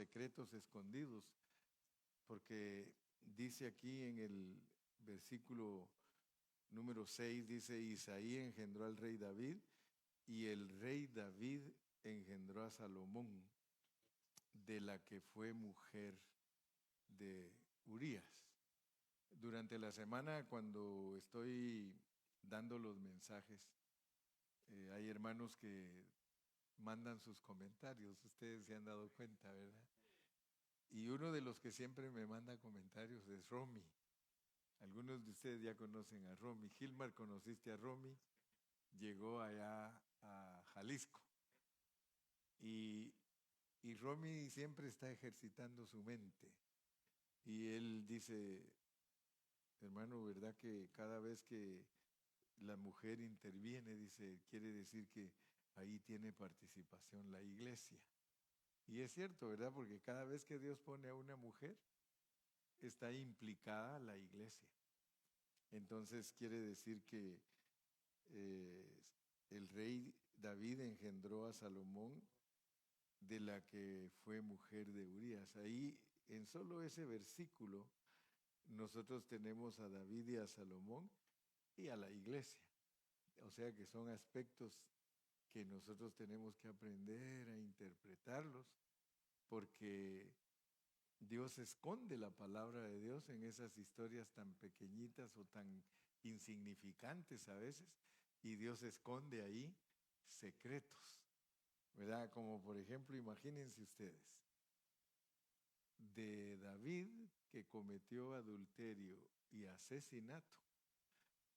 secretos escondidos, porque dice aquí en el versículo número 6, dice: Isaí engendró al rey David, y el rey David engendró a Salomón, de la que fue mujer de Urías. Durante la semana, cuando estoy dando los mensajes, hay hermanos que mandan sus comentarios. Ustedes se han dado cuenta, ¿verdad? Y uno de los que siempre me manda comentarios es Romy. Algunos de ustedes ya conocen a Romy. Gilmar, conociste a Romy, llegó allá a Jalisco. Y Romy siempre está ejercitando su mente. Y él dice: hermano, ¿verdad que cada vez que la mujer interviene, dice, quiere decir que ahí tiene participación la iglesia? Y es cierto, ¿verdad? Porque cada vez que Dios pone a una mujer, está implicada la iglesia. Entonces quiere decir que el rey David engendró a Salomón, de la que fue mujer de Urías. Ahí, en solo ese versículo, nosotros tenemos a David y a Salomón y a la iglesia. O sea que son aspectos que nosotros tenemos que aprender a interpretarlos, porque Dios esconde la palabra de Dios en esas historias tan pequeñitas o tan insignificantes a veces, y Dios esconde ahí secretos, ¿verdad? Como por ejemplo, imagínense ustedes, de David, que cometió adulterio y asesinato,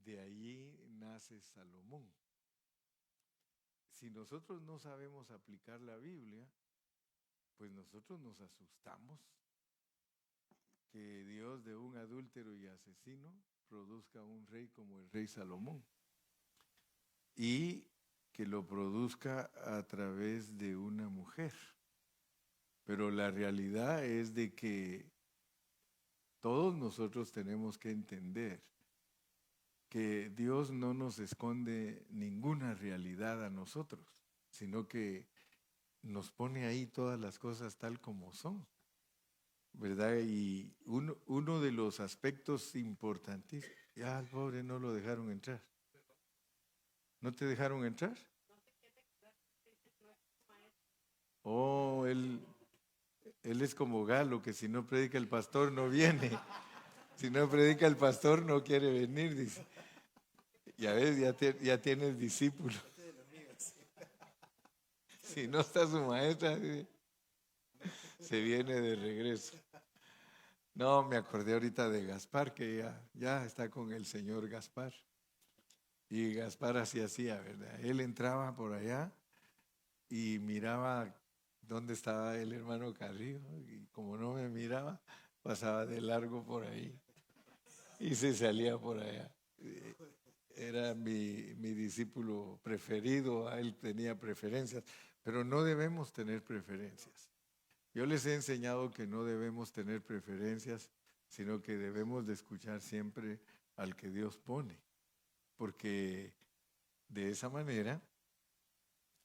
de allí nace Salomón. Si nosotros no sabemos aplicar la Biblia, pues nosotros nos asustamos que Dios, de un adúltero y asesino, produzca un rey como el rey Salomón, y que lo produzca a través de una mujer. Pero la realidad es de que todos nosotros tenemos que entender que Dios no nos esconde ninguna realidad a nosotros, sino que nos pone ahí todas las cosas tal como son, ¿verdad? Y uno de los aspectos importantes, ya al pobre no lo dejaron entrar. ¿No te dejaron entrar? Oh, él es como Galo, que si no predica el pastor no viene. Si no predica el pastor no quiere venir, dice. Ya ves, ya tienes discípulos. Si no está su maestra, se viene de regreso. No, me acordé ahorita de Gaspar, que ya está con el señor Gaspar. Y Gaspar así hacía, ¿verdad? Él entraba por allá y miraba dónde estaba el hermano Carrillo, y como no me miraba, pasaba de largo por ahí y se salía por allá. Era mi discípulo preferido, él tenía preferencias, pero no debemos tener preferencias. Yo les he enseñado que no debemos tener preferencias, sino que debemos de escuchar siempre al que Dios pone, porque de esa manera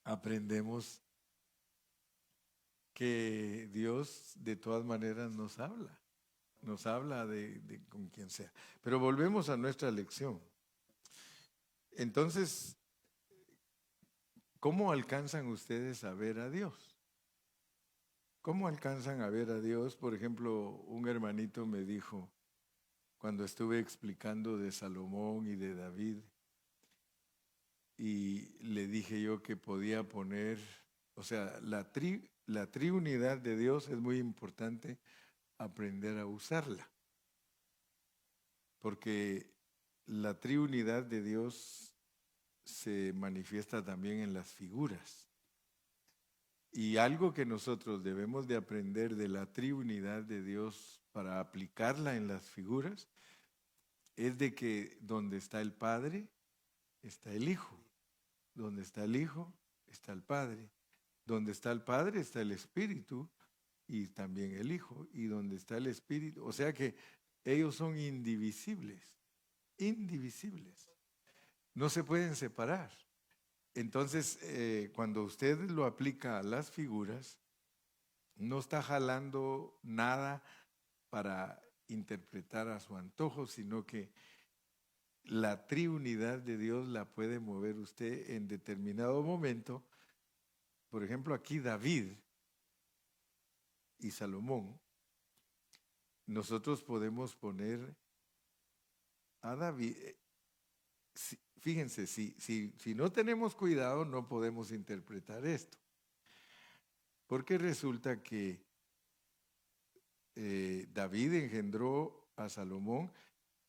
aprendemos que Dios de todas maneras nos habla de con quien sea. Pero volvemos a nuestra lección. Entonces, ¿cómo alcanzan ustedes a ver a Dios? ¿Cómo alcanzan a ver a Dios? Por ejemplo, un hermanito me dijo, cuando estuve explicando de Salomón y de David, y le dije yo que podía poner, o sea, la triunidad de Dios es muy importante aprender a usarla, porque la triunidad de Dios se manifiesta también en las figuras. Y algo que nosotros debemos de aprender de la triunidad de Dios para aplicarla en las figuras es de que donde está el Padre, está el Hijo. Donde está el Hijo, está el Padre. Donde está el Padre, está el Espíritu y también el Hijo. Y donde está el Espíritu, o sea que ellos son indivisibles, indivisibles. No se pueden separar. Entonces, cuando usted lo aplica a las figuras, no está jalando nada para interpretar a su antojo, sino que la triunidad de Dios la puede mover usted en determinado momento. Por ejemplo, aquí David y Salomón, nosotros podemos poner a David. Fíjense, si no tenemos cuidado, no podemos interpretar esto. Porque resulta que David engendró a Salomón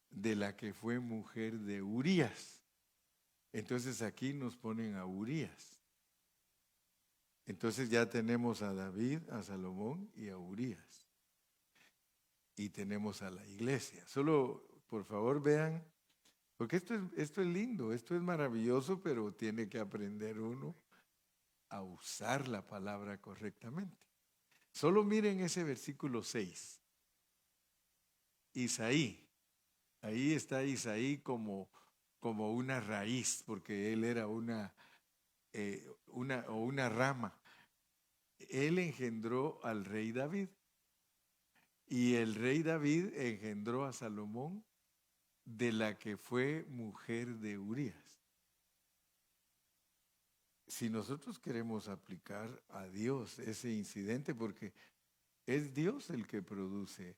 de la que fue mujer de Urías. Entonces aquí nos ponen a Urías. Entonces ya tenemos a David, a Salomón y a Urías. Y tenemos a la iglesia. Solo, por favor, vean, porque esto es lindo, esto es maravilloso, pero tiene que aprender uno a usar la palabra correctamente. Solo miren ese versículo 6. Isaí. Ahí está Isaí como una raíz, porque él era una rama. Él engendró al rey David. Y el rey David engendró a Salomón de la que fue mujer de Urías. Si nosotros queremos aplicar a Dios ese incidente, porque es Dios el que produce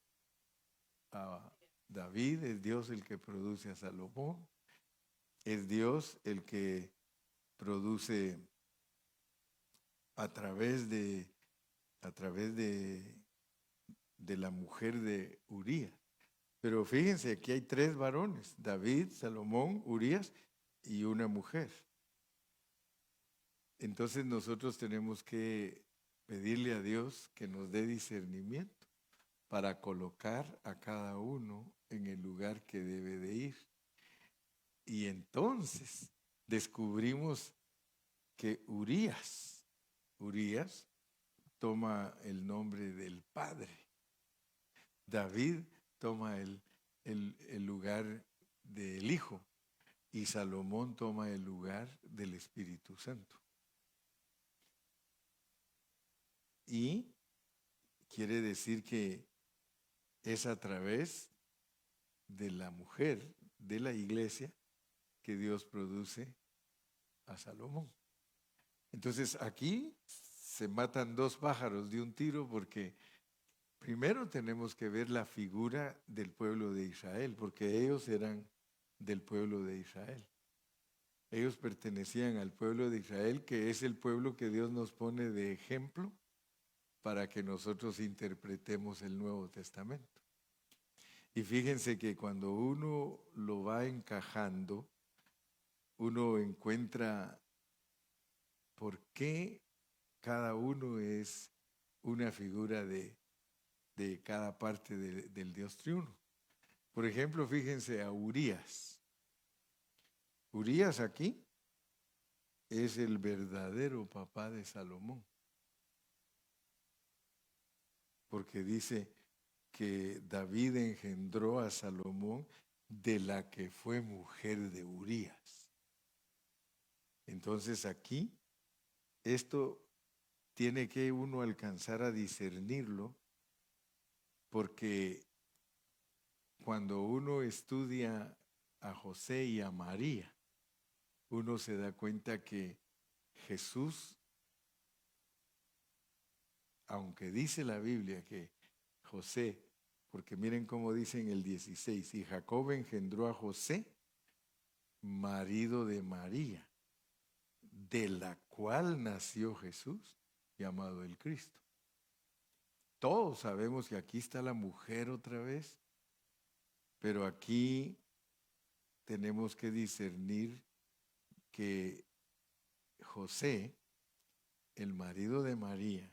a David, es Dios el que produce a Salomón, es Dios el que produce a través de la mujer de Urías. Pero fíjense, aquí hay 3 varones, David, Salomón, Urías y una mujer. Entonces nosotros tenemos que pedirle a Dios que nos dé discernimiento para colocar a cada uno en el lugar que debe de ir. Y entonces descubrimos que Urías toma el nombre del Padre. David toma el lugar del Hijo y Salomón toma el lugar del Espíritu Santo. Y quiere decir que es a través de la mujer de la iglesia que Dios produce a Salomón. Entonces aquí se matan 2 pájaros de un tiro, porque primero tenemos que ver la figura del pueblo de Israel, porque ellos eran del pueblo de Israel. Ellos pertenecían al pueblo de Israel, que es el pueblo que Dios nos pone de ejemplo para que nosotros interpretemos el Nuevo Testamento. Y fíjense que cuando uno lo va encajando, uno encuentra por qué cada uno es una figura de cada parte del Dios triuno. Por ejemplo, fíjense a Urías. Urías aquí es el verdadero papá de Salomón, porque dice que David engendró a Salomón de la que fue mujer de Urías. Entonces aquí, esto tiene que uno alcanzar a discernirlo, porque cuando uno estudia a José y a María, uno se da cuenta que Jesús, aunque dice la Biblia que José, porque miren cómo dice en el 16, y Jacob engendró a José, marido de María, de la cual nació Jesús, llamado el Cristo. Todos sabemos que aquí está la mujer otra vez, pero aquí tenemos que discernir que José, el marido de María,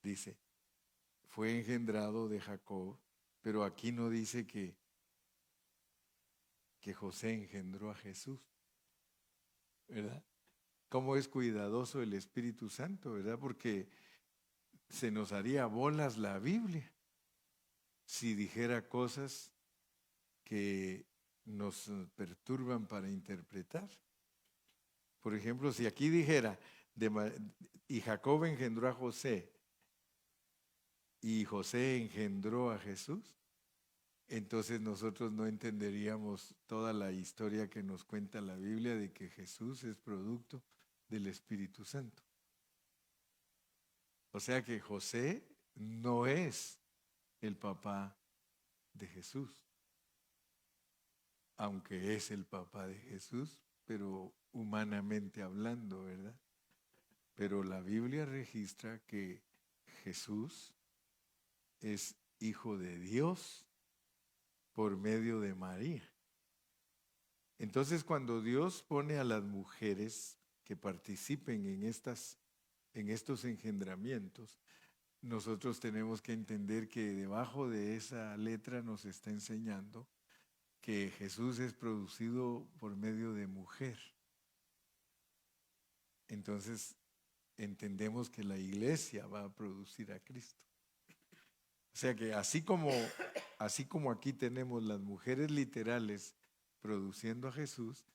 dice, fue engendrado de Jacob, pero aquí no dice que José engendró a Jesús, ¿verdad? Cómo es cuidadoso el Espíritu Santo, ¿verdad? Porque se nos haría bolas la Biblia si dijera cosas que nos perturban para interpretar. Por ejemplo, si aquí dijera, y Jacob engendró a José, y José engendró a Jesús, entonces nosotros no entenderíamos toda la historia que nos cuenta la Biblia de que Jesús es producto del Espíritu Santo. O sea que José no es el papá de Jesús, aunque es el papá de Jesús, pero humanamente hablando, ¿verdad? Pero la Biblia registra que Jesús es hijo de Dios por medio de María. Entonces, cuando Dios pone a las mujeres que participen en estos engendramientos, nosotros tenemos que entender que debajo de esa letra nos está enseñando que Jesús es producido por medio de mujer. Entonces, entendemos que la iglesia va a producir a Cristo. O sea que así como aquí tenemos las mujeres literales produciendo a Jesús,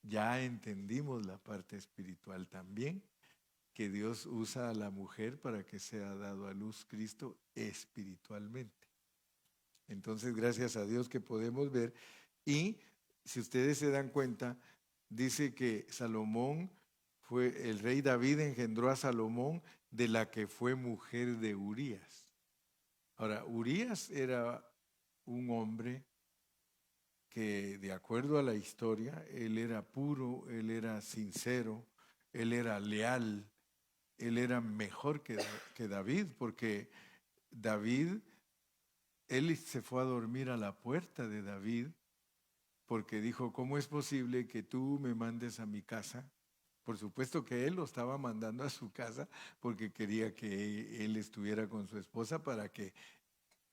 ya entendimos la parte espiritual también, que Dios usa a la mujer para que sea dado a luz Cristo espiritualmente. Entonces, gracias a Dios que podemos ver. Y si ustedes se dan cuenta, dice que el rey David engendró a Salomón de la que fue mujer de Urías. Ahora, Urías era un hombre que, de acuerdo a la historia, él era puro, él era sincero, él era leal, él era mejor que David, porque David, él se fue a dormir a la puerta de David, porque dijo, ¿cómo es posible que tú me mandes a mi casa? Por supuesto que él lo estaba mandando a su casa porque quería que él estuviera con su esposa para que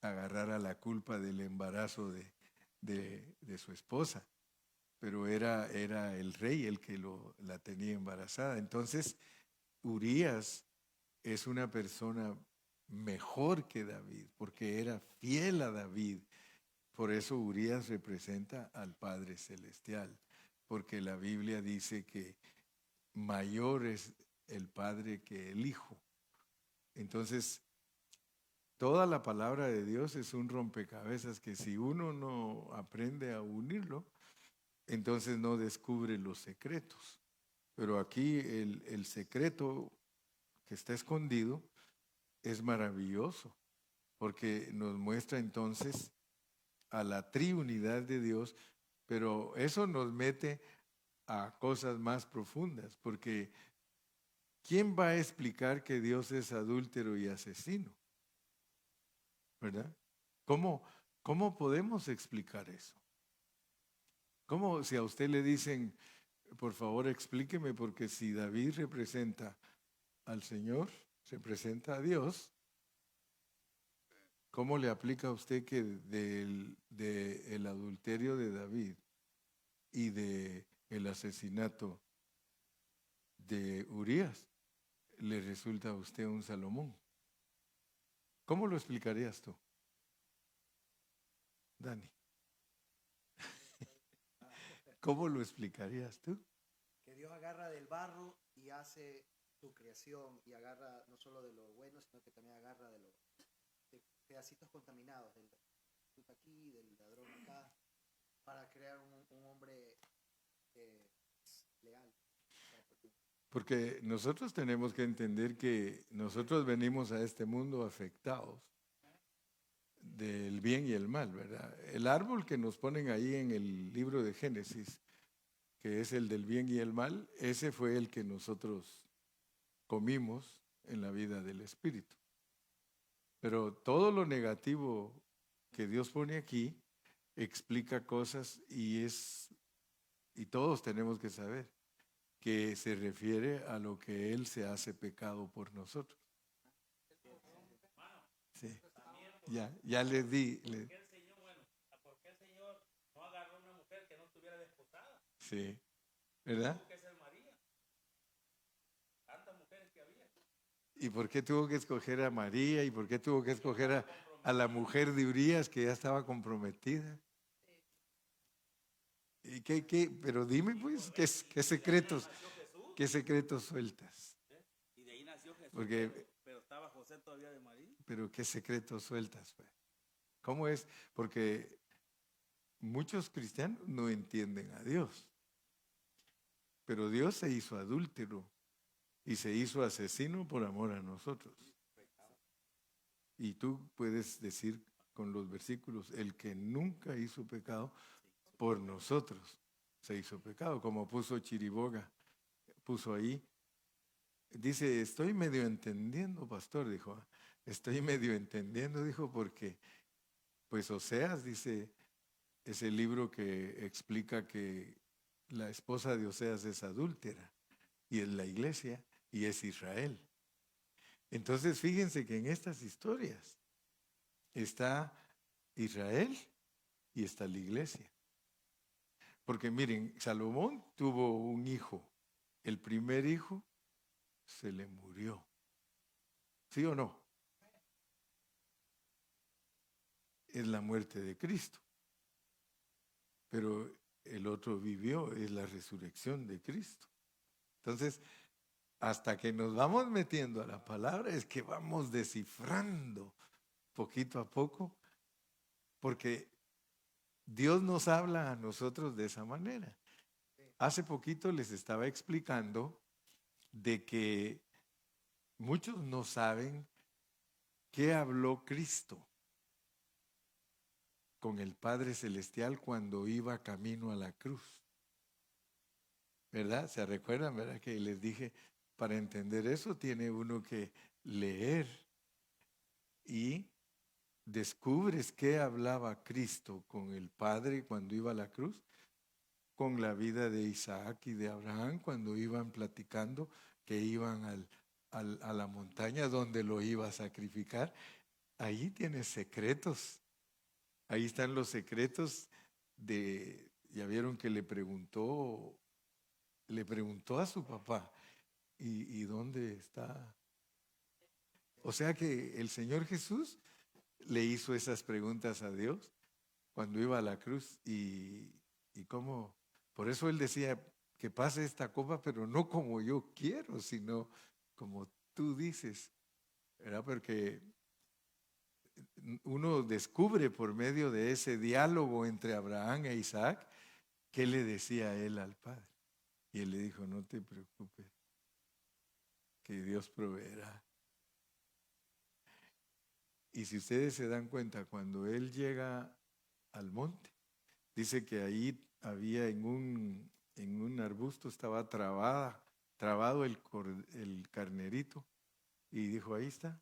agarrara la culpa del embarazo de su esposa. Pero era el rey el que la tenía embarazada. Entonces, Urías es una persona mejor que David porque era fiel a David. Por eso Urías representa al Padre Celestial, porque la Biblia dice que mayor es el Padre que el Hijo. Entonces, toda la palabra de Dios es un rompecabezas que si uno no aprende a unirlo, entonces no descubre los secretos. Pero aquí el secreto que está escondido es maravilloso, porque nos muestra entonces a la triunidad de Dios, pero eso nos mete a cosas más profundas, porque ¿quién va a explicar que Dios es adúltero y asesino? ¿Verdad? ¿Cómo podemos explicar eso? ¿Cómo si a usted le dicen, por favor explíqueme, porque si David representa al Señor, representa a Dios, ¿cómo le aplica a usted que del adulterio de David y del asesinato de Urías le resulta a usted un Salomón? ¿Cómo lo explicarías tú, Dani? ¿Cómo lo explicarías tú? Que Dios agarra del barro y hace su creación y agarra no solo de lo bueno, sino que también agarra de pedacitos contaminados, del puta aquí, del ladrón acá, para crear un hombre leal. Porque nosotros tenemos que entender que nosotros venimos a este mundo afectados del bien y el mal, ¿verdad? El árbol que nos ponen ahí en el libro de Génesis, que es el del bien y el mal, ese fue el que nosotros comimos en la vida del Espíritu. Pero todo lo negativo que Dios pone aquí explica cosas y todos tenemos que saber que se refiere a lo que Él se hace pecado por nosotros. Sí. Ya les di. ¿Por qué el Señor no agarró una mujer que no estuviera desposada? Sí, ¿verdad? Tuvo que ser María. Tantas mujeres que había. ¿Y por qué tuvo que escoger a María? ¿Y por qué tuvo que escoger a la mujer de Urías que ya estaba comprometida? ¿Y pero dime pues, ¿qué secretos sueltas? Y de ahí nació Jesús, Porque pero estaba José conocer todavía de María. Pero ¿qué secretos sueltas, pues? ¿Cómo es? Porque muchos cristianos no entienden a Dios. Pero Dios se hizo adúltero y se hizo asesino por amor a nosotros. Y tú puedes decir con los versículos, el que nunca hizo pecado, por nosotros se hizo pecado, como puso Chiriboga, puso ahí. Dice, estoy medio entendiendo, pastor, dijo. Estoy medio entendiendo, dijo, porque, pues Oseas, dice, es el libro que explica que la esposa de Oseas es adúltera, y es la iglesia, y es Israel. Entonces, fíjense que en estas historias está Israel y está la iglesia. Porque miren, Salomón tuvo un hijo. El primer hijo se le murió. ¿Sí o no? Es la muerte de Cristo. Pero el otro vivió, es la resurrección de Cristo. Entonces, hasta que nos vamos metiendo a la palabra, es que vamos descifrando poquito a poco, porque Dios nos habla a nosotros de esa manera. Hace poquito les estaba explicando de que muchos no saben qué habló Cristo con el Padre Celestial cuando iba camino a la cruz. ¿Verdad? ¿Se recuerdan? ¿Verdad? Que les dije, para entender eso tiene uno que leer y descubres qué hablaba Cristo con el Padre cuando iba a la cruz, con la vida de Isaac y de Abraham cuando iban platicando que iban a la montaña donde lo iba a sacrificar. Ahí tienes secretos. Ahí están los secretos de, ya vieron que le preguntó a su papá, ¿y dónde está? O sea que el Señor Jesús le hizo esas preguntas a Dios cuando iba a la cruz y cómo, por eso él decía que pase esta copa, pero no como yo quiero, sino como tú dices, ¿verdad? Porque uno descubre por medio de ese diálogo entre Abraham e Isaac qué le decía él al Padre. Y él le dijo, no te preocupes, que Dios proveerá. Y si ustedes se dan cuenta, cuando él llega al monte, dice que ahí había en un arbusto, estaba trabado el carnerito, y dijo, ahí está.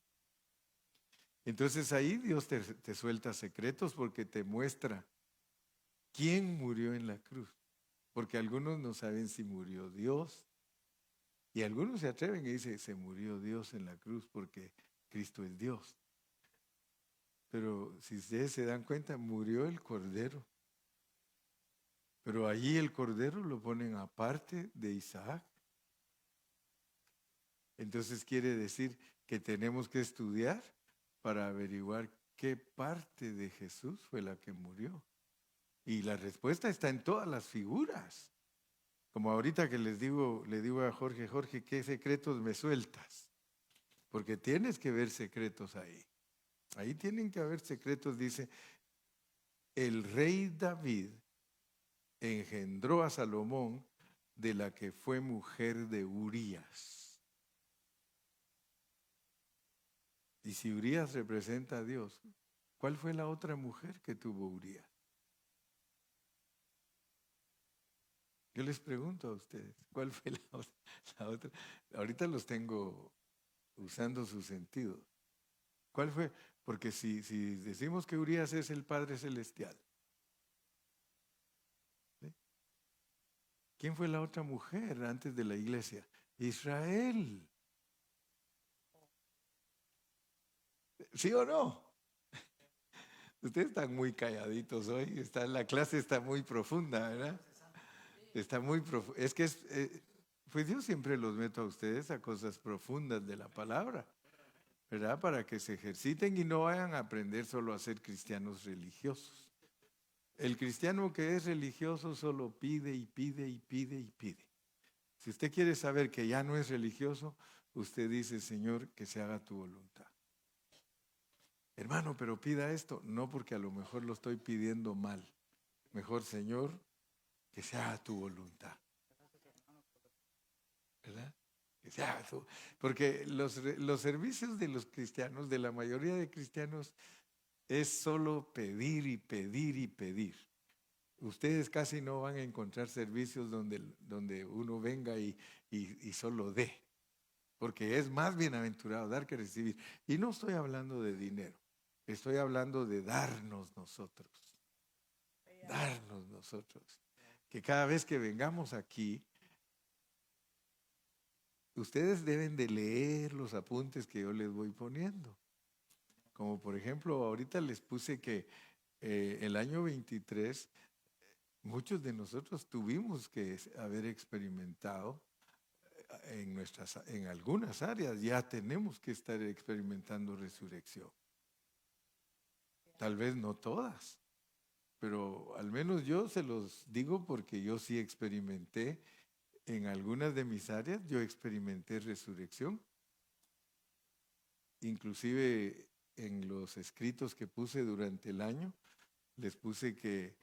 Entonces ahí Dios te suelta secretos porque te muestra quién murió en la cruz. Porque algunos no saben si murió Dios. Y algunos se atreven y dicen, se murió Dios en la cruz porque Cristo es Dios. Pero si ustedes se dan cuenta, murió el Cordero. Pero allí el Cordero lo ponen aparte de Isaac. Entonces quiere decir que tenemos que estudiar para averiguar qué parte de Jesús fue la que murió. Y la respuesta está en todas las figuras. Como ahorita que le digo a Jorge, ¿qué secretos me sueltas? Porque tienes que ver secretos ahí. Ahí tienen que haber secretos, dice, el rey David engendró a Salomón de la que fue mujer de Urías. Y si Urías representa a Dios, ¿cuál fue la otra mujer que tuvo Urías? Yo les pregunto a ustedes, ¿cuál fue la otra? Ahorita los tengo usando su sentido. ¿Cuál fue? Porque si decimos que Urías es el Padre Celestial, ¿sí? ¿Quién fue la otra mujer antes de la iglesia? Israel. ¿Sí o no? Ustedes están muy calladitos hoy. La clase está muy profunda, ¿verdad? Está muy profunda. Es que pues yo siempre los meto a ustedes a cosas profundas de la palabra, ¿verdad? Para que se ejerciten y no vayan a aprender solo a ser cristianos religiosos. El cristiano que es religioso solo pide y pide y pide y pide. Si usted quiere saber que ya no es religioso, usted dice, Señor, que se haga tu voluntad. hermano, pero pida esto. No, porque a lo mejor lo estoy pidiendo mal. Mejor, Señor, que sea tu voluntad. ¿Verdad? Que sea porque los servicios de los cristianos, de la mayoría de cristianos, es solo pedir y pedir y pedir. Ustedes casi no van a encontrar servicios donde uno venga y solo dé, porque es más bienaventurado dar que recibir. Y no estoy hablando de dinero, estoy hablando de darnos nosotros. Darnos nosotros. Que cada vez que vengamos aquí, ustedes deben de leer los apuntes que yo les voy poniendo. Como por ejemplo, ahorita les puse que el año 23, muchos de nosotros tuvimos que haber experimentado en algunas áreas, ya tenemos que estar experimentando resurrección. Tal vez no todas, pero al menos yo se los digo porque yo sí experimenté. En algunas de mis áreas yo experimenté resurrección. Inclusive en los escritos que puse durante el año, les puse que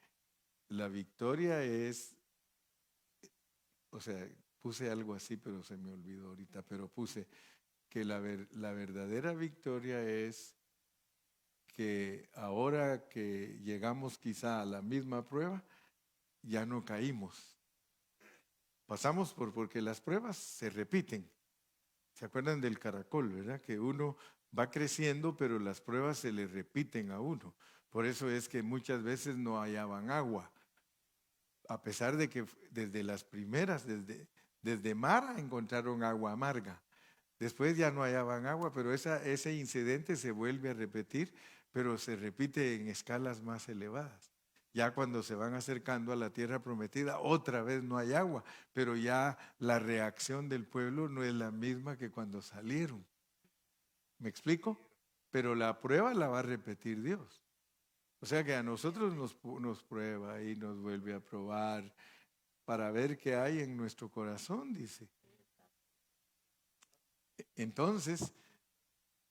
la victoria es, o sea, puse algo así, pero se me olvidó ahorita, pero puse que la verdadera victoria es que ahora que llegamos quizá a la misma prueba, ya no caímos. Pasamos porque las pruebas se repiten. ¿Se acuerdan del caracol, verdad? Que uno va creciendo, pero las pruebas se le repiten a uno. Por eso es que muchas veces no hallaban agua. A pesar de que desde las primeras, desde Mara encontraron agua amarga. Después ya no hallaban agua, pero ese incidente se vuelve a repetir, pero se repite en escalas más elevadas. Ya cuando se van acercando a la tierra prometida, otra vez no hay agua, pero ya la reacción del pueblo no es la misma que cuando salieron. ¿Me explico? Pero la prueba la va a repetir Dios. O sea que a nosotros nos prueba y nos vuelve a probar para ver qué hay en nuestro corazón, dice. Entonces,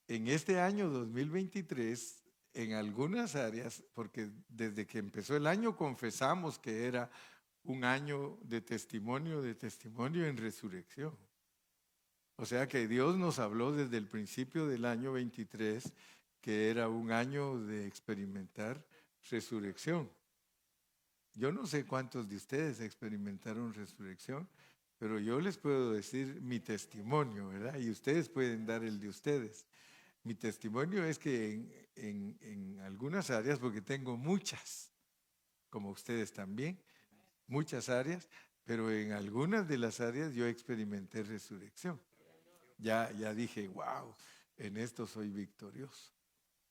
en este año 2023, en algunas áreas, porque desde que empezó el año confesamos que era un año de testimonio en resurrección. O sea que Dios nos habló desde el principio del año 23 que era un año de experimentar resurrección. Yo no sé cuántos de ustedes experimentaron resurrección, pero yo les puedo decir mi testimonio, ¿verdad? Y ustedes pueden dar el de ustedes. Mi testimonio es que en algunas áreas, porque tengo muchas, como ustedes también, muchas áreas, pero en algunas de las áreas yo experimenté resurrección. Ya dije, wow, en esto soy victorioso.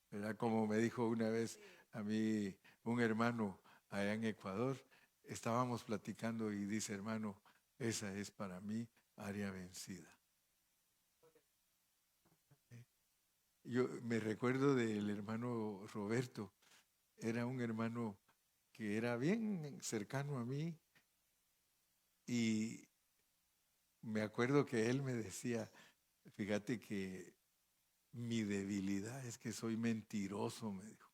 ¿Verdad? Como me dijo una vez a mí un hermano allá en Ecuador, estábamos platicando y dice, hermano, esa es para mí área vencida. Yo me recuerdo del hermano Roberto, era un hermano que era bien cercano a mí y me acuerdo que él me decía, fíjate que mi debilidad es que soy mentiroso, me dijo.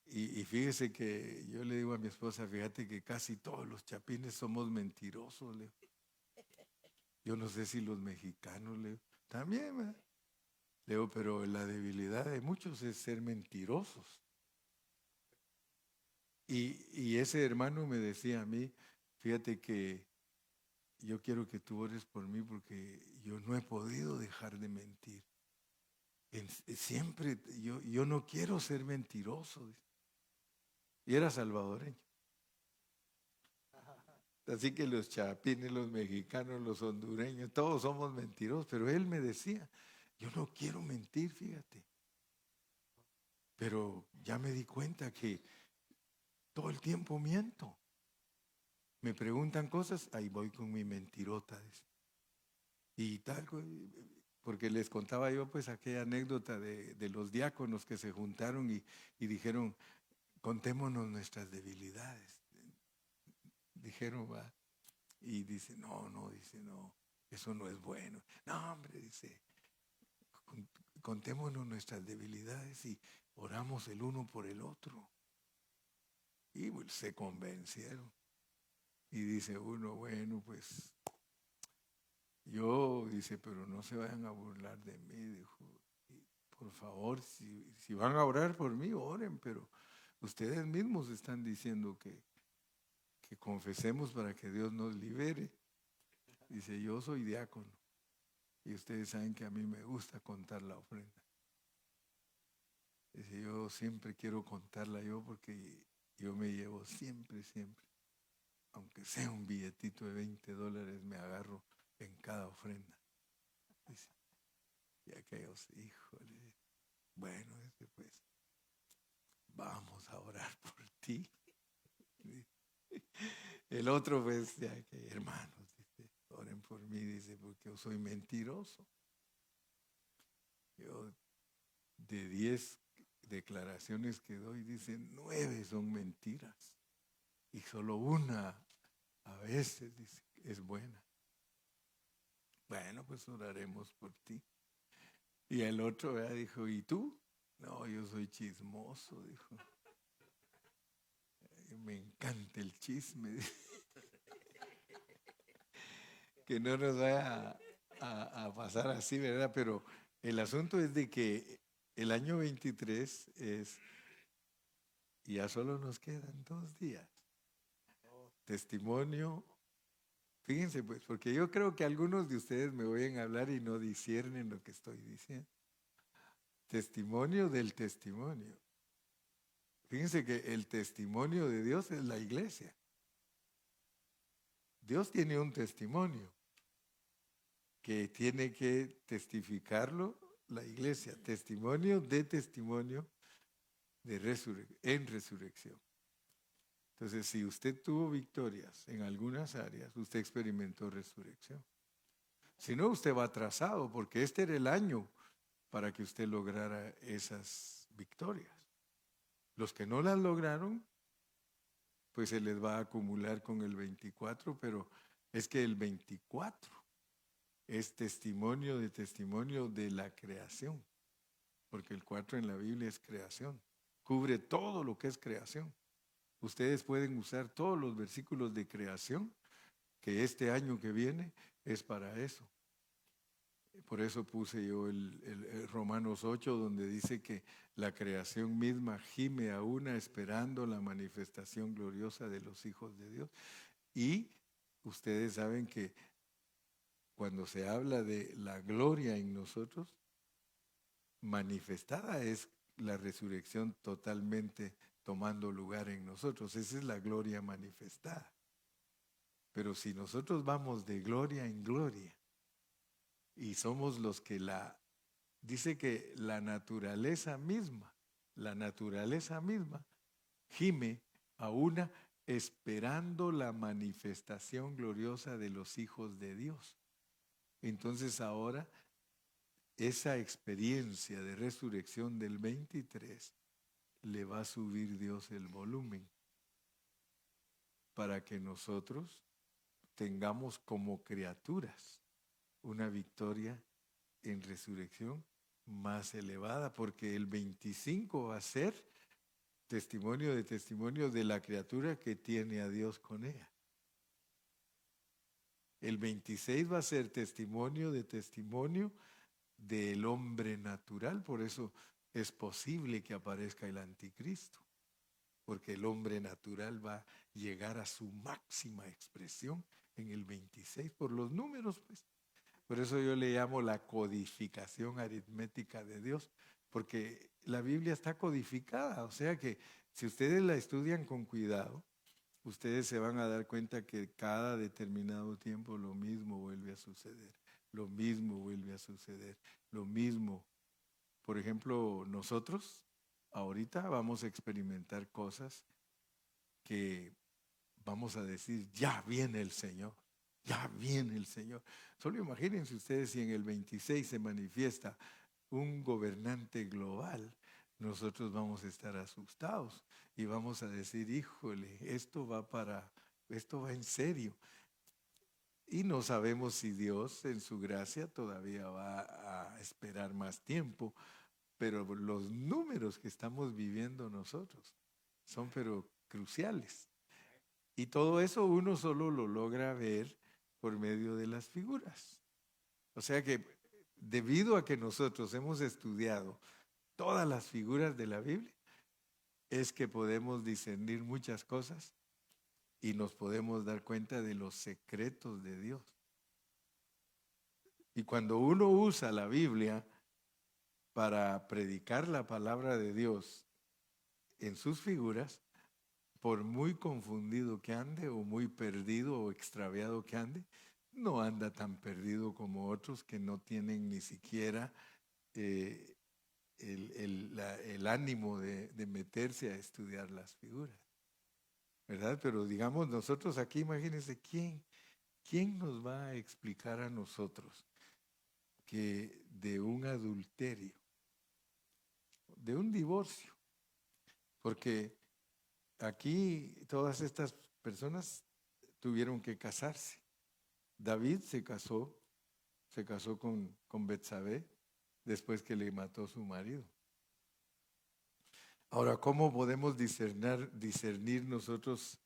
Y fíjese que yo le digo a mi esposa, fíjate que casi todos los chapines somos mentirosos, le digo. Yo no sé si los mexicanos, le digo, también, ¿verdad? Le digo, pero la debilidad de muchos es ser mentirosos. Y ese hermano me decía a mí, fíjate que yo quiero que tú ores por mí porque yo no he podido dejar de mentir. Siempre, yo no quiero ser mentiroso. Y era salvadoreño. Así que los chapines, los mexicanos, los hondureños, todos somos mentirosos. Pero él me decía, yo no quiero mentir, fíjate. Pero ya me di cuenta que todo el tiempo miento. Me preguntan cosas, ahí voy con mi mentirota. Y tal, porque les contaba yo pues aquella anécdota de los diáconos que se juntaron y dijeron, contémonos nuestras debilidades. Dijeron, va. Y dice, no, eso no es bueno. No, hombre, dice, contémonos nuestras debilidades y oramos el uno por el otro. Y pues, se convencieron. Y dice uno, bueno, pues yo, dice, pero no se vayan a burlar de mí, dijo. Y, por favor, si van a orar por mí, oren, pero ustedes mismos están diciendo que confesemos para que Dios nos libere. Dice, yo soy diácono y ustedes saben que a mí me gusta contar la ofrenda. Dice, yo siempre quiero contarla yo porque yo me llevo siempre, aunque sea un billetito de $20, me agarro en cada ofrenda. Dice, y aquellos, híjole, bueno, dice, pues, vamos a orar por ti. El otro, pues, ya que hermanos, dice, oren por mí, dice, porque yo soy mentiroso. Yo, de 10 declaraciones que doy, dice, 9 son mentiras. Y solo una, a veces, dice, es buena. Bueno, pues oraremos por ti. Y el otro dijo, ¿y tú? No, yo soy chismoso, dijo. Me encanta el chisme. Que no nos vaya a pasar así, ¿verdad? Pero el asunto es de que el año 23 es, ya solo nos quedan 2 días. Testimonio. Fíjense pues, porque yo creo que algunos de ustedes me oyen hablar y no disciernen lo que estoy diciendo. Testimonio del testimonio. Fíjense que el testimonio de Dios es la iglesia. Dios tiene un testimonio que tiene que testificarlo la iglesia. Testimonio de en resurrección. Entonces, si usted tuvo victorias en algunas áreas, usted experimentó resurrección. Si no, usted va atrasado, porque este era el año para que usted lograra esas victorias. Los que no las lograron, pues se les va a acumular con el 24, pero es que el 24 es testimonio de la creación, porque el 4 en la Biblia es creación, cubre todo lo que es creación. Ustedes pueden usar todos los versículos de creación, que este año que viene es para eso. Por eso puse yo el Romanos 8, donde dice que la creación misma gime a una esperando la manifestación gloriosa de los hijos de Dios. Y ustedes saben que cuando se habla de la gloria en nosotros, manifestada es la resurrección totalmente tomando lugar en nosotros. Esa es la gloria manifestada. Pero si nosotros vamos de gloria en gloria y somos los que dice que la naturaleza misma gime a una esperando la manifestación gloriosa de los hijos de Dios. Entonces ahora esa experiencia de resurrección del 23 le va a subir Dios el volumen para que nosotros tengamos como criaturas una victoria en resurrección más elevada, porque el 25 va a ser testimonio de la criatura que tiene a Dios con ella. El 26 va a ser testimonio del hombre natural, por eso es posible que aparezca el anticristo, porque el hombre natural va a llegar a su máxima expresión en el 26, por los números, pues. Por eso yo le llamo la codificación aritmética de Dios, porque la Biblia está codificada, o sea que si ustedes la estudian con cuidado, ustedes se van a dar cuenta que cada determinado tiempo lo mismo vuelve a suceder, lo mismo vuelve a suceder, lo mismo. Por ejemplo, nosotros ahorita vamos a experimentar cosas que vamos a decir, ya viene el Señor. Ya viene el Señor. Solo imagínense ustedes si en el 26 se manifiesta un gobernante global, nosotros vamos a estar asustados y vamos a decir, híjole, esto va en serio. Y no sabemos si Dios en su gracia todavía va a esperar más tiempo, pero los números que estamos viviendo nosotros son pero cruciales. Y todo eso uno solo lo logra ver por medio de las figuras. O sea que debido a que nosotros hemos estudiado todas las figuras de la Biblia, es que podemos discernir muchas cosas y nos podemos dar cuenta de los secretos de Dios. Y cuando uno usa la Biblia para predicar la palabra de Dios en sus figuras, por muy confundido que ande o muy perdido o extraviado que ande, no anda tan perdido como otros que no tienen ni siquiera el ánimo de meterse a estudiar las figuras, ¿verdad? Pero digamos nosotros aquí, imagínense, ¿quién nos va a explicar a nosotros que de un adulterio, de un divorcio? Porque aquí todas estas personas tuvieron que casarse. David se casó con Betsabé después que le mató su marido. Ahora, ¿cómo podemos discernir nosotros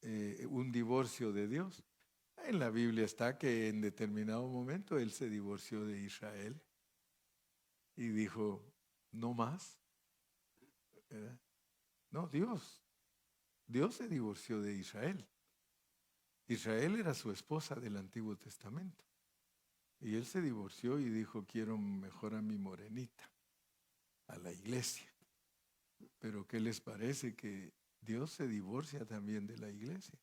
un divorcio de Dios? En la Biblia está que en determinado momento él se divorció de Israel y dijo, no más, ¿verdad? No, Dios se divorció de Israel. Israel era su esposa del Antiguo Testamento. Y él se divorció y dijo, quiero mejor a mi morenita, a la iglesia. Pero ¿qué les parece que Dios se divorcia también de la iglesia?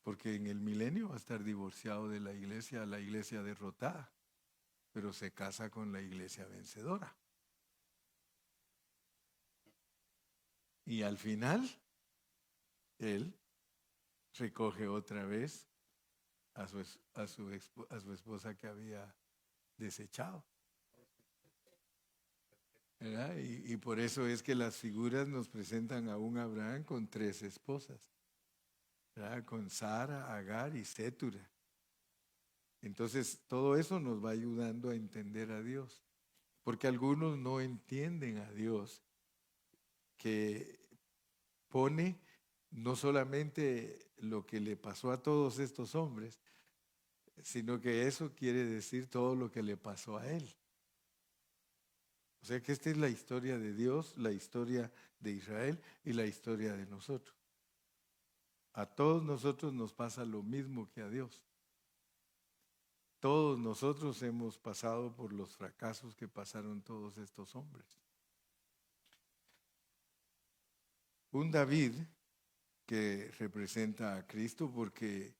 Porque en el milenio va a estar divorciado de la iglesia derrotada, pero se casa con la iglesia vencedora. Y al final, él recoge otra vez a su esposa que había desechado. ¿Verdad? Y por eso es que las figuras nos presentan a un Abraham con 3 esposas, ¿verdad? Con Sara, Agar y Sétura. Entonces todo eso nos va ayudando a entender a Dios, porque algunos no entienden a Dios, que pone no solamente lo que le pasó a todos estos hombres, sino que eso quiere decir todo lo que le pasó a él. O sea que esta es la historia de Dios, la historia de Israel y la historia de nosotros. A todos nosotros nos pasa lo mismo que a Dios. Todos nosotros hemos pasado por los fracasos que pasaron todos estos hombres. Un David que representa a Cristo porque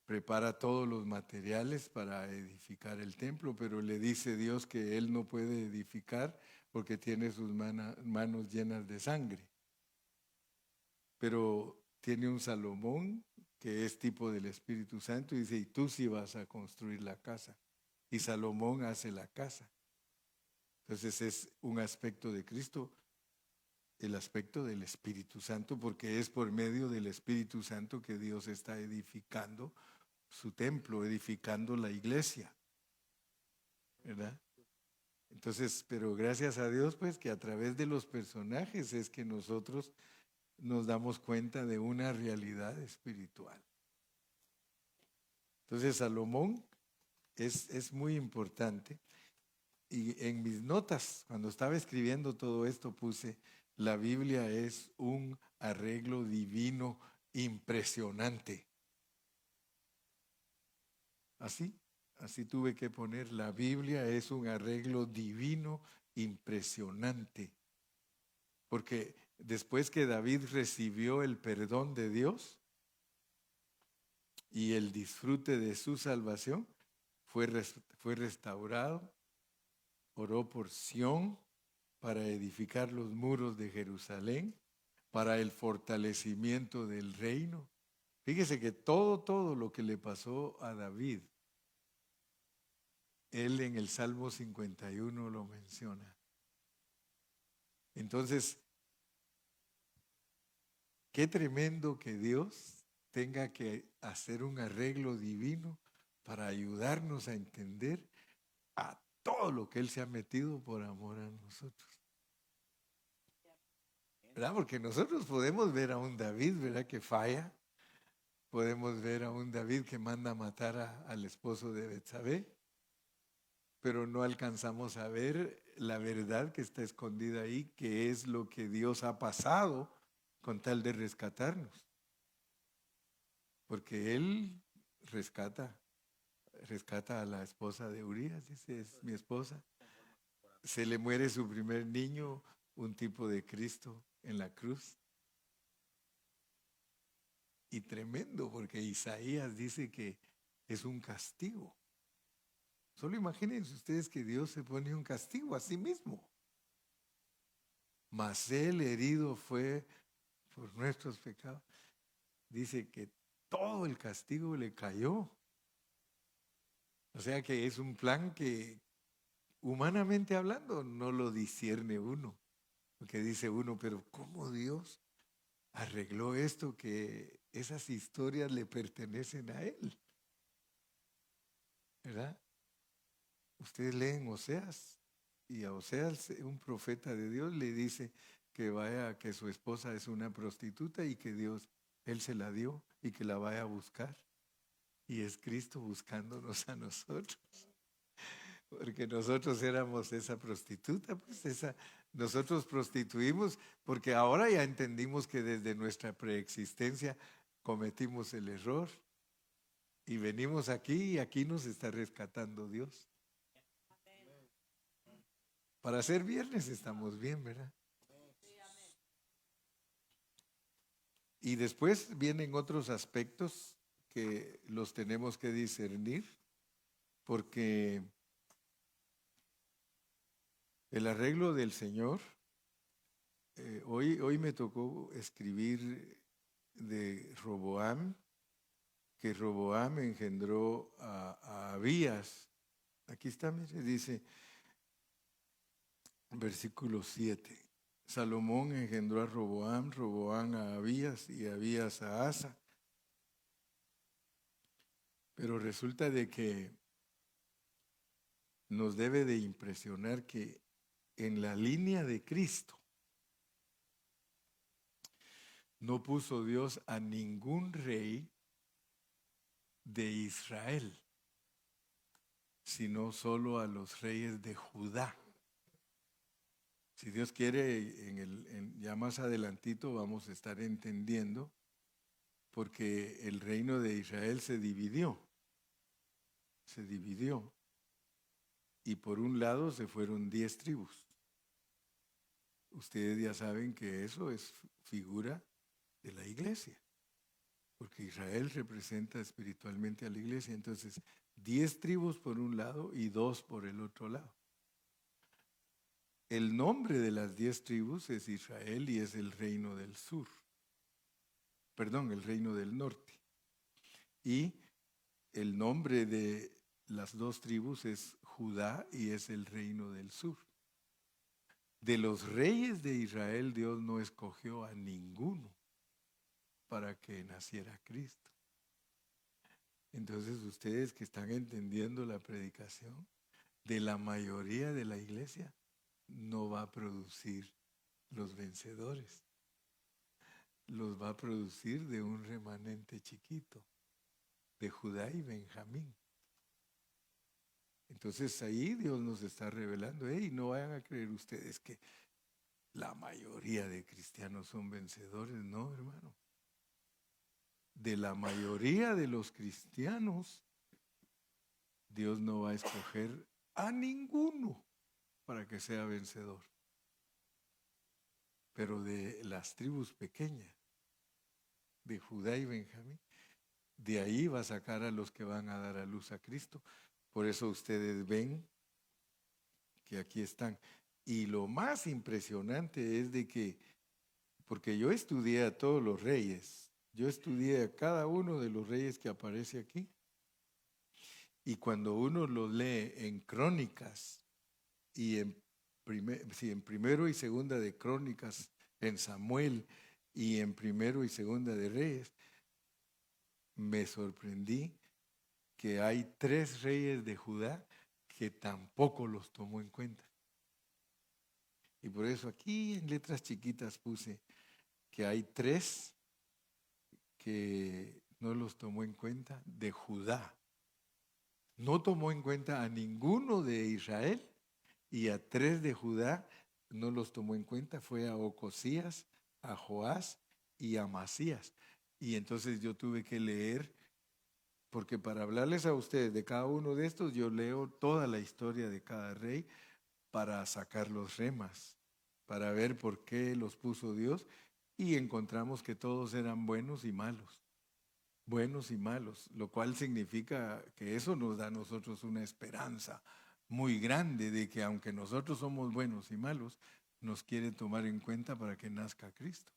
prepara todos los materiales para edificar el templo, pero le dice Dios que él no puede edificar porque tiene sus manos llenas de sangre. Pero tiene un Salomón que es tipo del Espíritu Santo y dice, y tú sí vas a construir la casa. Y Salomón hace la casa. Entonces es un aspecto de Cristo, el aspecto del Espíritu Santo, porque es por medio del Espíritu Santo que Dios está edificando su templo, edificando la iglesia, ¿verdad? Entonces, pero gracias a Dios, pues, que a través de los personajes es que nosotros nos damos cuenta de una realidad espiritual. Entonces, Salomón es muy importante. Y en mis notas, cuando estaba escribiendo todo esto, puse, la Biblia es un arreglo divino impresionante. Así tuve que poner, la Biblia es un arreglo divino impresionante. Porque después que David recibió el perdón de Dios y el disfrute de su salvación, fue restaurado, oró por Sión para edificar los muros de Jerusalén, para el fortalecimiento del reino. Fíjese que todo lo que le pasó a David, él en el Salmo 51 lo menciona. Entonces, qué tremendo que Dios tenga que hacer un arreglo divino para ayudarnos a entender a todo lo que Él se ha metido por amor a nosotros. ¿Verdad? Porque nosotros podemos ver a un David, ¿verdad?, que falla. Podemos ver a un David que manda a matar al esposo de Betsabé, pero no alcanzamos a ver la verdad que está escondida ahí, que es lo que Dios ha pasado con tal de rescatarnos. Porque Él rescata a la esposa de Urías, dice, es mi esposa. Se le muere su primer niño, un tipo de Cristo en la cruz. Y tremendo, porque Isaías dice que es un castigo. Solo imagínense ustedes que Dios se pone un castigo a sí mismo. Mas Él herido fue por nuestros pecados. Dice que todo el castigo le cayó. O sea que es un plan que, humanamente hablando, no lo discierne uno. Porque dice uno, pero ¿cómo Dios arregló esto, que esas historias le pertenecen a Él? ¿Verdad? Ustedes leen Oseas, y a Oseas, un profeta de Dios, le dice que su esposa es una prostituta y que Él se la dio y que la vaya a buscar. Y es Cristo buscándonos a nosotros. Porque nosotros éramos esa prostituta, pues nosotros prostituimos, porque ahora ya entendimos que desde nuestra preexistencia cometimos el error. Y venimos aquí y aquí nos está rescatando Dios. Para ser viernes estamos bien, ¿verdad? Y después vienen otros aspectos que los tenemos que discernir, porque el arreglo del Señor, hoy me tocó escribir de Roboam, que Roboam engendró a Abías. Aquí está, mire, dice, versículo 7. Salomón engendró a Roboam, Roboam a Abías y Abías a Asa. Pero resulta de que nos debe de impresionar que en la línea de Cristo no puso Dios a ningún rey de Israel, sino solo a los reyes de Judá. Si Dios quiere, ya más adelantito vamos a estar entendiendo, porque el reino de Israel se dividió. Y por un lado se fueron 10 tribus. Ustedes ya saben que eso es figura de la iglesia, porque Israel representa espiritualmente a la iglesia. Entonces, 10 tribus por un lado y 2 por el otro lado. El nombre de las 10 tribus es Israel y es el reino del sur. El reino del norte. Y el nombre de las 2 tribus es Judá y es el reino del sur. De los reyes de Israel, Dios no escogió a ninguno para que naciera Cristo. Entonces, ustedes que están entendiendo la predicación, de la mayoría de la iglesia no va a producir los vencedores. Los va a producir de un remanente chiquito, de Judá y Benjamín. Entonces ahí Dios nos está revelando, no vayan a creer ustedes que la mayoría de cristianos son vencedores. No, hermano. De la mayoría de los cristianos, Dios no va a escoger a ninguno para que sea vencedor. Pero de las tribus pequeñas, de Judá y Benjamín, de ahí va a sacar a los que van a dar a luz a Cristo. Por eso ustedes ven que aquí están. Y lo más impresionante es de que, porque yo estudié a todos los reyes, yo estudié a cada uno de los reyes que aparece aquí. Y cuando uno los lee en Crónicas y en Primero y Segunda de Crónicas, en Samuel y en Primero y Segunda de Reyes, me sorprendí que hay 3 reyes de Judá que tampoco los tomó en cuenta. Y por eso aquí en letras chiquitas puse que hay 3 que no los tomó en cuenta de Judá. No tomó en cuenta a ninguno de Israel y a 3 de Judá no los tomó en cuenta. Fue a Ocosías, a Joás y a Amasías. Y entonces yo tuve que leer, porque para hablarles a ustedes de cada uno de estos, yo leo toda la historia de cada rey para sacar los remas, para ver por qué los puso Dios, y encontramos que todos eran buenos y malos. Buenos y malos, lo cual significa que eso nos da a nosotros una esperanza muy grande de que aunque nosotros somos buenos y malos, nos quiere tomar en cuenta para que nazca Cristo.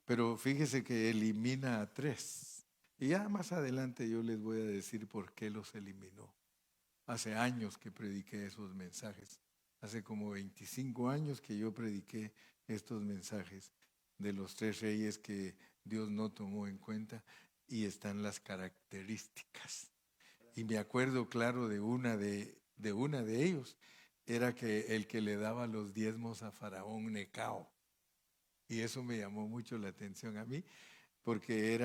Pero fíjese que elimina a 3. Y ya más adelante yo les voy a decir por qué los eliminó. Hace años que prediqué esos mensajes. Hace como 25 años que yo prediqué estos mensajes de los 3 reyes que Dios no tomó en cuenta, y están las características. Y me acuerdo claro de una de ellos, era que el que le daba los diezmos a Faraón Necao. Y eso me llamó mucho la atención a mí, porque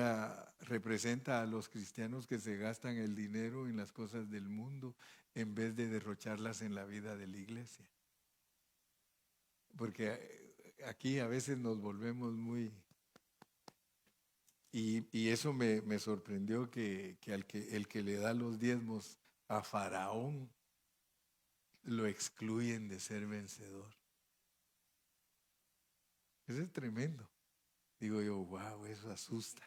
representa a los cristianos que se gastan el dinero en las cosas del mundo en vez de derrocharlas en la vida de la iglesia. Porque aquí a veces nos volvemos muy... Y eso me sorprendió que el que le da los diezmos a Faraón lo excluyen de ser vencedor. Eso es tremendo. Digo yo, wow, eso asusta.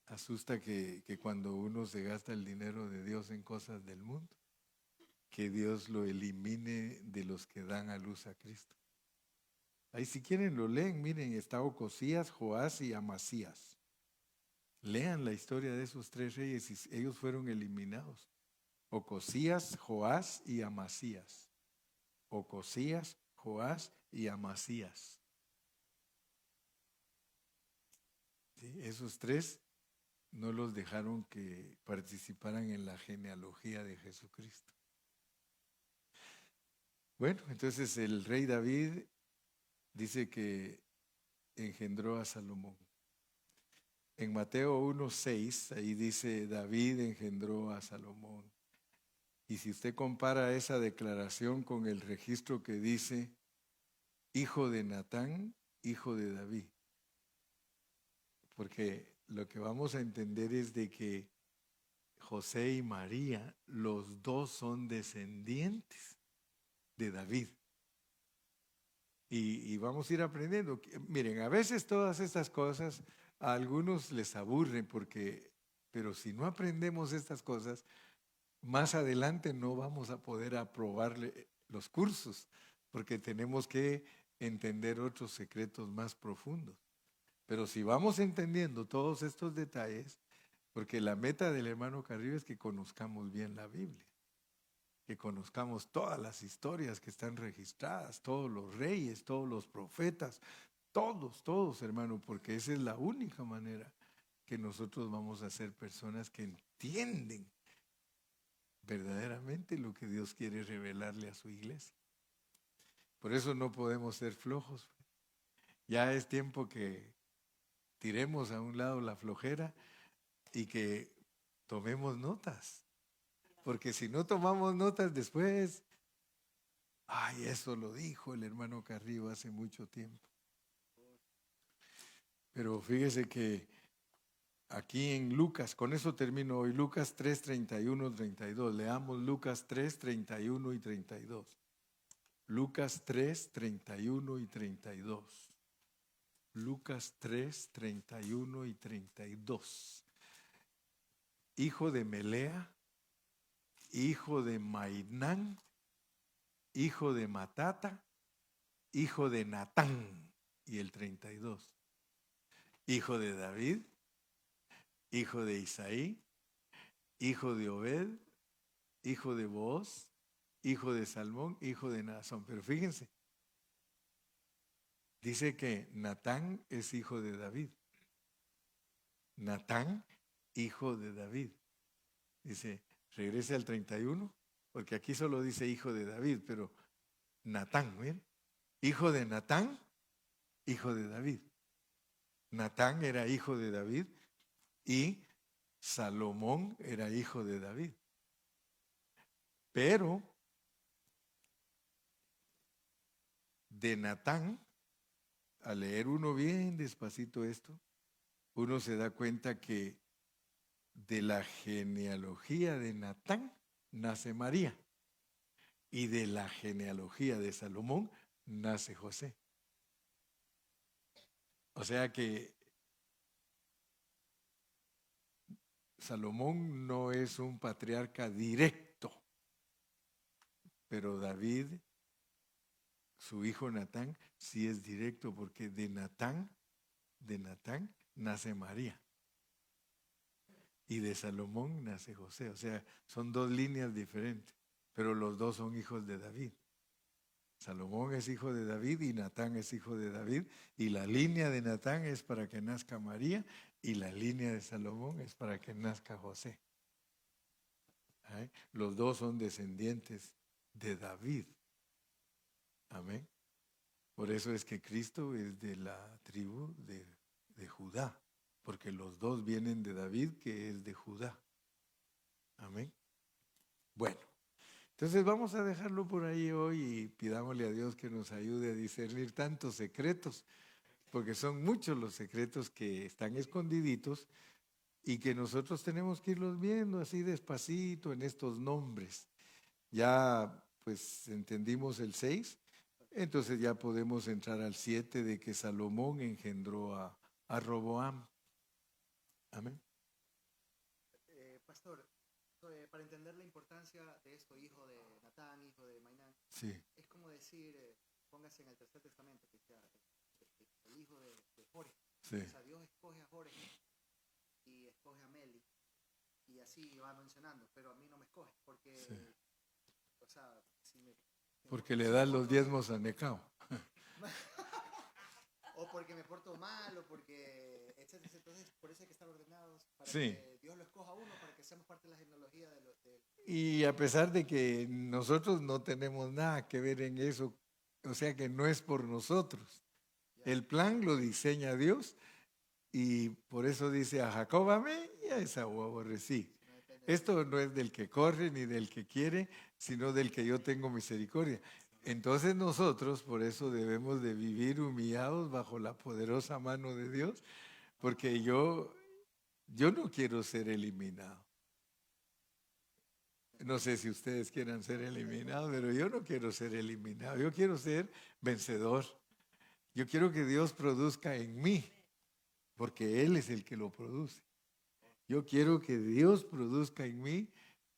Asusta que cuando uno se gasta el dinero de Dios en cosas del mundo, que Dios lo elimine de los que dan a luz a Cristo. Ahí si quieren lo leen, miren, está Ocosías, Joás y Amasías. Lean la historia de esos 3 reyes y ellos fueron eliminados. Ocosías, Joás y Amasías. Ocosías, Joás y Amasías. ¿Sí? Esos 3 no los dejaron que participaran en la genealogía de Jesucristo. Bueno, entonces el rey David dice que engendró a Salomón. En Mateo 1:6, ahí dice, David engendró a Salomón. Y si usted compara esa declaración con el registro que dice, hijo de Natán, hijo de David. Porque lo que vamos a entender es de que José y María, los 2 son descendientes de David. Y vamos a ir aprendiendo. Miren, a veces todas estas cosas a algunos les aburren pero si no aprendemos estas cosas, más adelante no vamos a poder aprobarle los cursos, porque tenemos que entender otros secretos más profundos. Pero si vamos entendiendo todos estos detalles, porque la meta del hermano Carrillo es que conozcamos bien la Biblia, que conozcamos todas las historias que están registradas, todos los reyes, todos los profetas, todos, hermano, porque esa es la única manera que nosotros vamos a ser personas que entienden verdaderamente lo que Dios quiere revelarle a su iglesia. Por eso no podemos ser flojos. Ya es tiempo que tiremos a un lado la flojera y que tomemos notas. Porque si no tomamos notas después, eso lo dijo el hermano Carrillo hace mucho tiempo. Pero fíjese que aquí en Lucas, con eso termino hoy, Lucas 3, 31, 32. Leamos Lucas 3, 31 y 32. Lucas 3, 31 y 32. Lucas 3, 31 y 32. Hijo de Melea, hijo de Mainán, hijo de Matata, hijo de Natán. Y el 32. Hijo de David, hijo de Isaí, hijo de Obed, hijo de Booz, hijo de Salmón, hijo de Naasón. Pero fíjense, dice que Natán es hijo de David. Natán, hijo de David. Dice, regrese al 31, porque aquí solo dice hijo de David, pero Natán, miren, hijo de Natán, hijo de David. Natán era hijo de David y Salomón era hijo de David. Pero de Natán, al leer uno bien despacito esto, uno se da cuenta que de la genealogía de Natán nace María y de la genealogía de Salomón nace José. O sea que Salomón no es un patriarca directo, pero David, su hijo Natán, sí es directo, porque de Natán nace María. Y de Salomón nace José. O sea, son dos líneas diferentes, pero los dos son hijos de David. Salomón es hijo de David y Natán es hijo de David. Y la línea de Natán es para que nazca María y la línea de Salomón es para que nazca José. ¿Eh? Los dos son descendientes de David. Amén. Por eso es que Cristo es de la tribu de Judá, porque los dos vienen de David, que es de Judá. Amén. Bueno, entonces vamos a dejarlo por ahí hoy y pidámosle a Dios que nos ayude a discernir tantos secretos, porque son muchos los secretos que están escondiditos y que nosotros tenemos que irlos viendo así despacito en estos nombres. Ya pues entendimos el 6, entonces ya podemos entrar al 7 de que Salomón engendró a Roboam. Amén. Pastor, para entender la importancia de esto, hijo de Natán, hijo de Mainán, Sí, es como decir, póngase en el Tercer Testamento, que sea el hijo de Jorge. sí. O sea, Dios escoge a Jorge y escoge a Meli, y así va mencionando, pero a mí no me escoge, porque, Sí. o sea, Porque le das los diezmos a Necao. o porque me porto mal, o porque, etcétera. Entonces, por eso hay que estar ordenados, para Sí. que Dios lo escoja a uno, para que seamos parte de la genealogía de Y a pesar de que nosotros no tenemos nada que ver en eso, o sea que no es por nosotros. El plan lo diseña Dios y por eso dice a Jacob amé y a Esaú aborrecí. no depende de Esto no es del que corre ni del que quiere, sino del que yo tengo misericordia. Entonces nosotros por eso debemos de vivir humillados bajo la poderosa mano de Dios, porque yo no quiero ser eliminado. No sé si ustedes quieran ser eliminados, pero yo no quiero ser eliminado. Yo quiero ser vencedor. Yo quiero que Dios produzca en mí, porque Él es el que lo produce. Yo quiero que Dios produzca en mí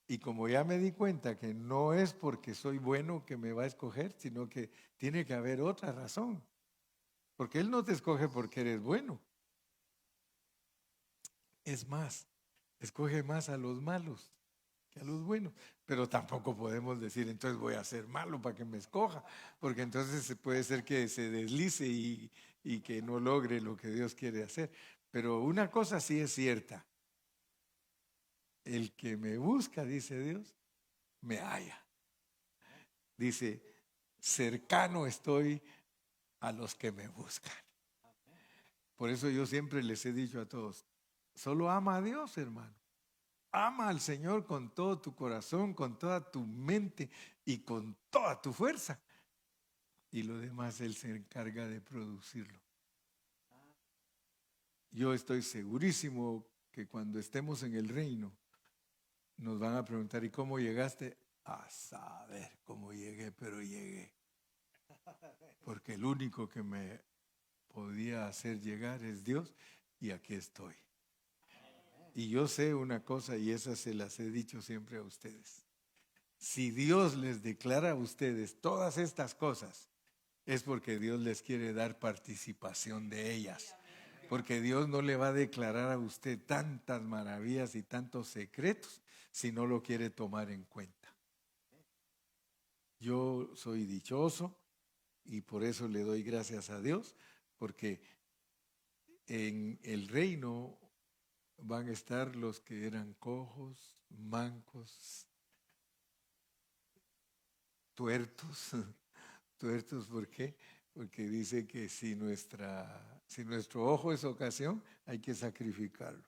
y como ya me di cuenta que no es porque soy bueno que me va a escoger, sino que tiene que haber otra razón. Porque Él no te escoge porque eres bueno. Es más, escoge más a los malos que a los buenos. Pero tampoco podemos decir, entonces voy a ser malo para que me escoja, porque entonces puede ser que se deslice y que no logre lo que Dios quiere hacer. Pero una cosa sí es cierta. El que me busca, dice Dios, me halla. Dice, cercano estoy a los que me buscan. Por eso yo siempre les he dicho a todos, solo ama a Dios, hermano. Ama al Señor con todo tu corazón, con toda tu mente y con toda tu fuerza. Y lo demás Él se encarga de producirlo. Yo estoy segurísimo que cuando estemos en el reino, nos van a preguntar, ¿y cómo llegaste? A saber cómo llegué, pero llegué. Porque el único que me podía hacer llegar es Dios y aquí estoy. Y yo sé una cosa y esa se las he dicho siempre a ustedes. Si Dios les declara a ustedes todas estas cosas, es porque Dios les quiere dar participación de ellas. Porque Dios no le va a declarar a usted tantas maravillas y tantos secretos si no lo quiere tomar en cuenta. Yo soy dichoso y por eso le doy gracias a Dios, porque en el reino van a estar los que eran cojos, mancos, tuertos. Tuertos, ¿por qué? Porque dice que si nuestro ojo es ocasión, hay que sacrificarlo.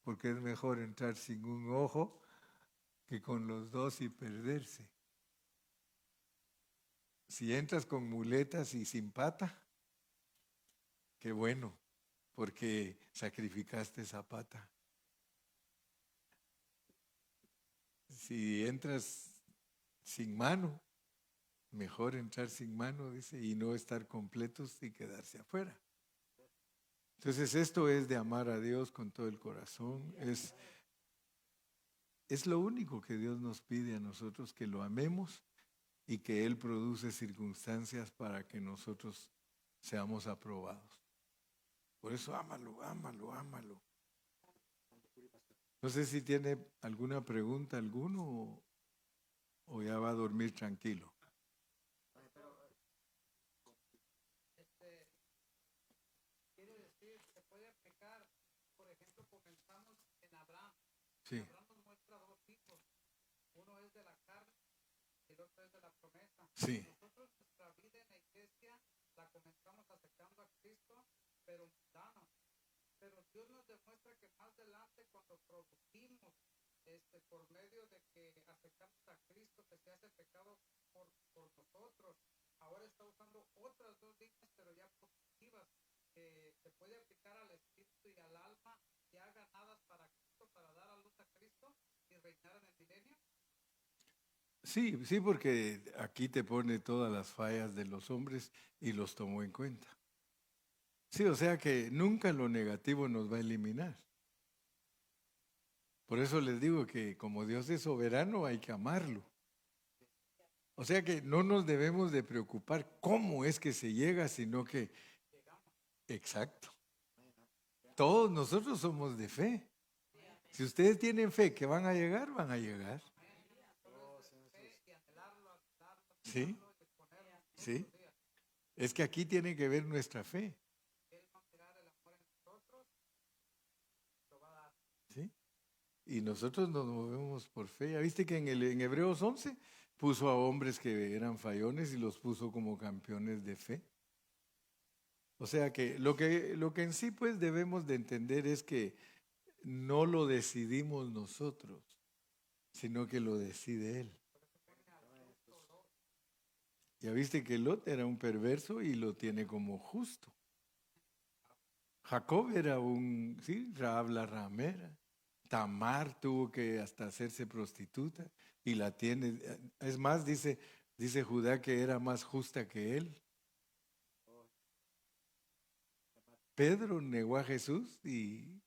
Porque es mejor entrar sin un ojo que con los dos y perderse. Si entras con muletas y sin pata, qué bueno, porque sacrificaste esa pata. Si entras sin mano, mejor entrar sin mano, dice, y no estar completos y quedarse afuera. Entonces esto es de amar a Dios con todo el corazón, es lo único que Dios nos pide a nosotros, que lo amemos y que Él produce circunstancias para que nosotros seamos aprobados. Por eso ámalo, ámalo, ámalo. No sé si tiene alguna pregunta alguno o ya va a dormir tranquilo. Quiere decir, se puede aplicar, por ejemplo, comenzamos en Abraham. Sí. Abraham nos muestra dos tipos. Uno es de la carne y el otro es de la promesa. Sí. Nosotros nuestra vida en la iglesia la comenzamos aceptando a Cristo, pero mundano. Pero Dios nos demuestra que más adelante cuando producimos por medio de que aceptamos a Cristo, que se hace pecado por nosotros, ahora está usando otras dos líneas, pero ya positivas, que se puede aplicar al espíritu y al alma ya ganadas para Cristo, para dar a luz a Cristo y reinar en el milenio. Sí, sí, porque aquí te pone todas las fallas de los hombres y los tomó en cuenta. Sí, o sea que nunca lo negativo nos va a eliminar. Por eso les digo que como Dios es soberano hay que amarlo. O sea que no nos debemos de preocupar cómo es que se llega, sino que... Exacto. Todos nosotros somos de fe. Si ustedes tienen fe que van a llegar, van a llegar. Sí, sí. Es que aquí tiene que ver nuestra fe. ¿Sí? Y nosotros nos movemos por fe. ¿Ya viste que en Hebreos 11 puso a hombres que eran fallones y los puso como campeones de fe? O sea que lo que en sí pues debemos de entender es que no lo decidimos nosotros, sino que lo decide Él. Ya viste que Lot era un perverso y lo tiene como justo. Jacob era Rahab la ramera. Tamar tuvo que hasta hacerse prostituta y la tiene. Es más, dice Judá que era más justa que él. Pedro negó a Jesús y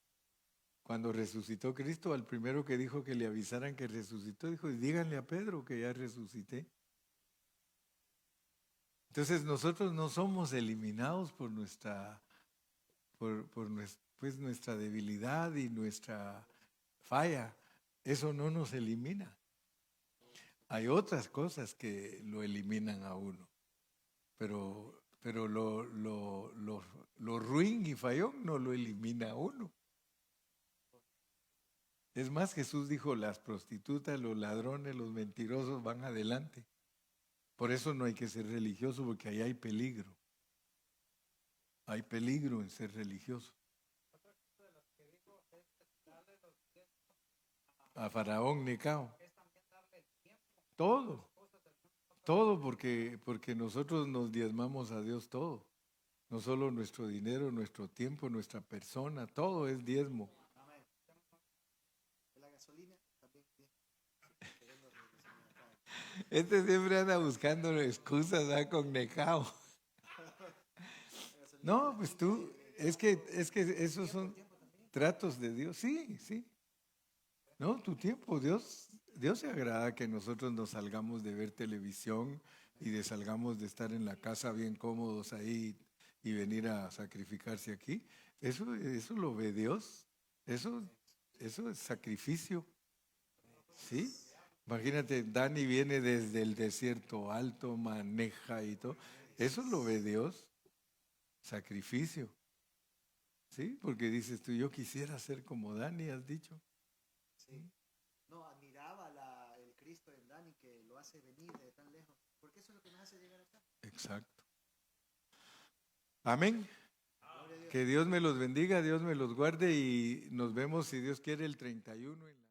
cuando resucitó Cristo, al primero que dijo que le avisaran que resucitó, dijo, díganle a Pedro que ya resucité. Entonces nosotros no somos eliminados por nuestra debilidad y nuestra falla. Eso no nos elimina. Hay otras cosas que lo eliminan a uno, pero lo ruin y fallón no lo elimina a uno. Es más, Jesús dijo, las prostitutas, los ladrones, los mentirosos van adelante. Por eso no hay que ser religioso, porque ahí hay peligro. Hay peligro en ser religioso. A Faraón Necao. Todo porque nosotros nos diezmamos a Dios todo. No solo nuestro dinero, nuestro tiempo, nuestra persona, todo es diezmo. La gasolina también. Este siempre anda buscando excusas con Necao. No, pues tú, es que esos son tratos de Dios. Sí, sí. No, tu tiempo, Dios se agrada que nosotros nos salgamos de ver televisión y salgamos de estar en la casa bien cómodos ahí y venir a sacrificarse aquí. Eso lo ve Dios. Eso es sacrificio. ¿Sí? Imagínate, Dani viene desde el desierto alto, maneja y todo. Eso lo ve Dios. Sacrificio. ¿Sí? Porque dices tú, yo quisiera ser como Dani, has dicho. Sí. No, admiraba el Cristo en Dani que lo hace venir de tan lejos. Porque eso es lo que nos hace llegar acá. Exacto. Amén. Gloria a Dios. Que Dios me los bendiga, Dios me los guarde y nos vemos, si Dios quiere, el 31 en la